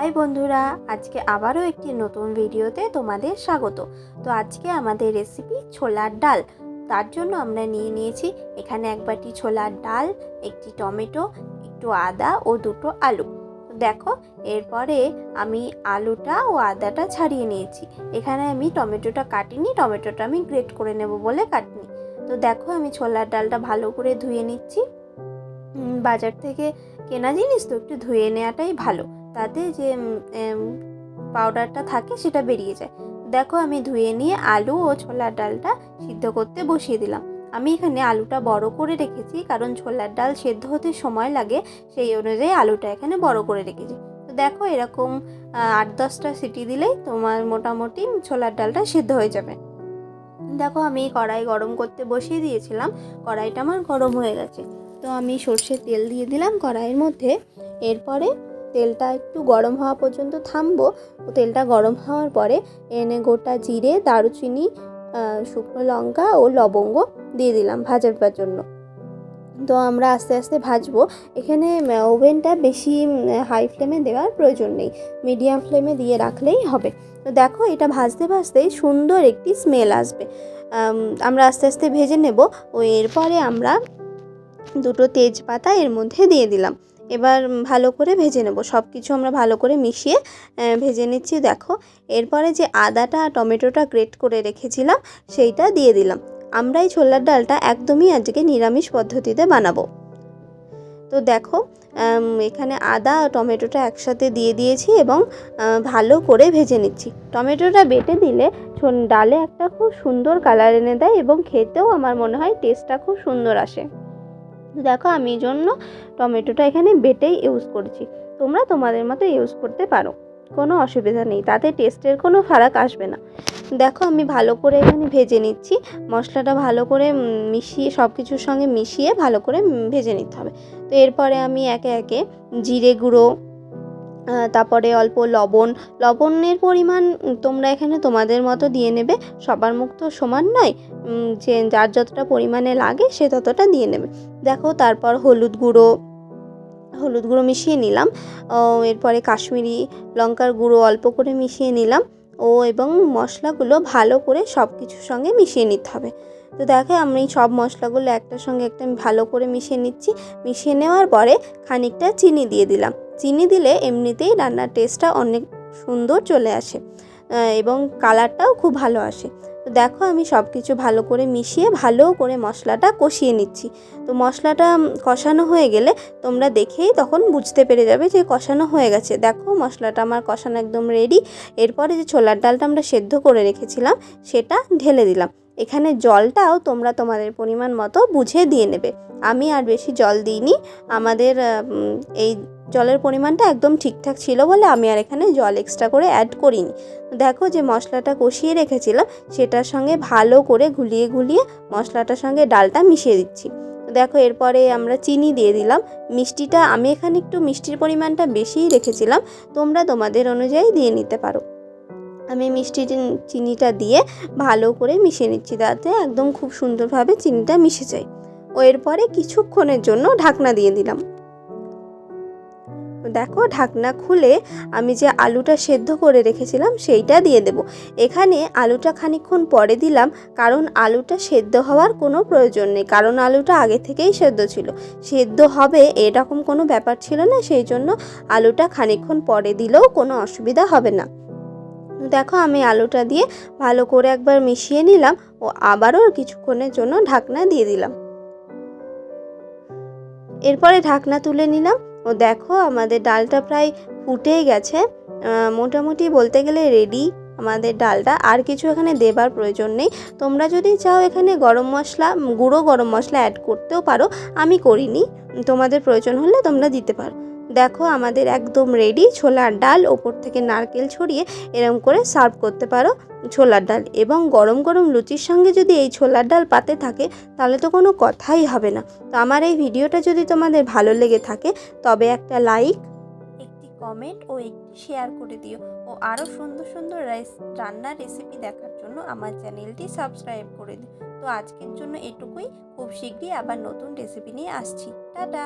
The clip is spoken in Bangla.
হাই বন্ধুরা, আজকে আবারও একটি নতুন ভিডিওতে তোমাদের স্বাগত। তো আজকে আমাদের রেসিপি ছোলার ডাল। তার জন্য আমরা নিয়েছি এখানে এক বাটি ছোলার ডাল, একটি টমেটো, একটু আদা ও দুটো আলু। দেখো, এরপরে আমি আলুটা ও আদাটা ছাড়িয়ে নিয়েছি। এখানে আমি টমেটোটা কাটিনি, টমেটোটা আমি গ্রেট করে নেব বলে কাটিনি। তো দেখো, আমি ছোলার ডালটা ভালো করে ধুয়ে নিচ্ছি। বাজার থেকে কেনা জিনিস তো একটু ধুয়ে নেওয়াটাই ভালো, তাতে যে পাউডারটা থাকে সেটা বেরিয়ে যায়। দেখো, আমি ধুয়ে নিয়ে আলু ও ছোলার ডালটা সিদ্ধ করতে বসিয়ে দিলাম। আমি এখানে আলুটা বড় করে রেখেছি, কারণ ছোলার ডাল সেদ্ধ হতে সময় লাগে, সেই অনুযায়ী আলুটা এখানে বড় করে রেখেছি। তো দেখো, এরকম 8-10টা সিটি দিলেই তোমার মোটামুটি ছোলার ডালটা সেদ্ধ হয়ে যাবে। দেখো, আমি কড়াই গরম করতে বসিয়ে দিয়েছিলাম, কড়াইটা আমার গরম হয়ে গেছে। তো আমি সর্ষের তেল দিয়ে দিলাম কড়াইয়ের মধ্যে। এরপরে তেলটা একটু গরম হওয়া পর্যন্ত থামবো। তেলটা গরম হওয়ার পরে এনে গোটা জিরে, দারুচিনি, শুকনো লঙ্কা ও লবঙ্গ দিয়ে দিলাম ভাজার জন্য। তো আমরা আস্তে আস্তে ভাজবো। এখানে ওভেনটা বেশি হাই ফ্লেমে দেওয়ার প্রয়োজন নেই, মিডিয়াম ফ্লেমে দিয়ে রাখলেই হবে। তো দেখো, এটা ভাজতে ভাজতেই সুন্দর একটি স্মেল আসবে। আমরা আস্তে আস্তে ভেজে নেব। ও এরপরে আমরা দুটো তেজপাতা এর মধ্যে দিয়ে দিলাম। এবার ভালো করে ভেজে নেব, সব কিছু আমরা ভালো করে মিশিয়ে ভেজে নিচ্ছি। দেখো, এরপরে যে আদাটা টমেটোটা গ্রেট করে রেখেছিলাম সেইটা দিয়ে দিলাম। আমরা এই ছোলার ডালটা একদমই আজকে নিরামিষ পদ্ধতিতে বানাবো। তো দেখো, এখানে আদা ও টমেটোটা একসাথে দিয়ে দিয়েছি এবং ভালো করে ভেজে নিচ্ছি। টমেটোটা বেটে দিলে ডালে একটা খুব সুন্দর কালার এনে দেয় এবং খেতেও আমার মনে হয় টেস্টটা খুব সুন্দর আসে। দেখো, আমি জন্য টমেটোটা এখানে বেটেই ইউজ করছি। তোমরা তোমাদের মতো ইউজ করতে পারো, কোনো অসুবিধা নেই, তাতে টেস্টের কোনো ফারাক আসবে না। দেখো, আমি ভালো করে এখানে ভেজে নিচ্ছি। মশলাটা ভালো করে মিশিয়ে, সব কিছুর সঙ্গে মিশিয়ে ভালো করে ভেজে নিতে হবে। তো এরপরে আমি একে একে জিরে গুঁড়ো, তারপরে অল্প লবণের পরিমাণ তোমরা এখানে তোমাদের মতো দিয়ে নেবে। সবার মুখ তো সমান নয়, যে যার যতটা পরিমাণে লাগে সে ততটা দিয়ে নেবে। দেখো, তারপর হলুদ গুঁড়ো মিশিয়ে নিলাম। এরপরে কাশ্মীরি লঙ্কার গুঁড়ো অল্প করে মিশিয়ে নিলাম। এবং মশলাগুলো ভালো করে সব কিছুর সঙ্গে মিশিয়ে নিতে হবে। তো দেখো, আমি সব মশলাগুলো একটার সঙ্গে একটা ভালো করে মিশিয়ে নিচ্ছি। মিশিয়ে নেওয়ার পরে খানিকটা চিনি দিয়ে দিলাম। চিনি দিলে এমনিতেই রান্নার টেস্টটা অনেক সুন্দর চলে আসে এবং কালারটাও খুব ভালো আসে। তো দেখো, আমি সব কিছু ভালো করে মিশিয়ে ভালো করে মশলাটা কষিয়ে নিচ্ছি। তো মশলাটা কষানো হয়ে গেলে তোমরা দেখেই তখন বুঝতে পেরে যাবে যে কষানো হয়ে গেছে। দেখো, মশলাটা আমার কষানো একদম রেডি। এরপরে যে ছোলার ডালটা আমরা সেদ্ধ করে রেখেছিলাম সেটা ঢেলে দিলাম। এখানে জলটাও তোমরা তোমাদের পরিমাণ মতো বুঝে দিয়ে নেবে। আমি আর বেশি জল দিইনি, আমাদের এই জলের পরিমাণটা একদম ঠিকঠাক ছিল বলে আমি আর এখানে জল এক্সট্রা করে অ্যাড করিনি। দেখো, যে মশলাটা কষিয়ে রেখেছিলাম সেটার সঙ্গে ভালো করে ঘুলিয়ে মশলাটার সঙ্গে ডালটা মিশিয়ে দিচ্ছি। দেখো, এরপরে আমরা চিনি দিয়ে দিলাম। মিষ্টিটা আমি এখানে একটু মিষ্টির পরিমাণটা বেশিই রেখেছিলাম, তোমরা তোমাদের অনুযায়ী দিয়ে নিতে পারো। আমি চিনিটা দিয়ে ভালো করে মিশিয়ে নিচ্ছি, তাতে একদম খুব সুন্দরভাবে চিনিটা মিশে যায়। এরপরে কিছুক্ষণের জন্য ঢাকনা দিয়ে দিলাম। দেখো, ঢাকনা খুলে আমি যে আলুটা সেদ্ধ করে রেখেছিলাম সেইটা দিয়ে দেব। এখানে আলুটা খানিকক্ষণ পরে দিলাম, কারণ আলুটা সেদ্ধ হওয়ার কোনো প্রয়োজন নেই, কারণ আলুটা আগে থেকেই সেদ্ধ ছিল। সেদ্ধ হবে এরকম কোনো ব্যাপার ছিল না, সেই জন্য আলুটা খানিকক্ষণ পরে দিলেও কোনো অসুবিধা হবে না। দেখো, আমি আলুটা দিয়ে ভালো করে একবার মিশিয়ে নিলাম ও আবারও কিছুক্ষণের জন্য ঢাকনা দিয়ে দিলাম। এরপরে ঢাকনা তুলে নিলাম। দেখো, আমাদের ডালটা প্রায় ফুটেই গেছে, মোটামুটি বলতে গেলে রেডি আমাদের ডালটা। আর কিছু এখানে দেবার প্রয়োজন নেই। তোমরা যদি চাও এখানে গুঁড়ো গরম মশলা অ্যাড করতেও পারো, আমি করিনি, তোমাদের প্রয়োজন হলে তোমরা দিতে পারো। দেখো, আমাদের একদম রেডি ছোলার ডাল। ওপর থেকে নারকেল ছড়িয়ে এরম করে সার্ভ করতে পারো ছোলার ডাল। এবং গরম গরম লুচির সঙ্গে যদি এই ছোলার ডাল পাতে থাকে তাহলে তো কোনো কথাই হবে না। তো আমার এই ভিডিওটা যদি তোমাদের ভালো লেগে থাকে তবে একটা লাইক, একটি কমেন্ট ও একটি শেয়ার করে দিও। ও আরও সুন্দর সুন্দর রান্নার রেসিপি দেখার জন্য আমার চ্যানেলটি সাবস্ক্রাইব করে দিও। তো আজকের জন্য এটুকুই, খুব শীঘ্রই আবার নতুন রেসিপি নিয়ে আসছি। টাটা।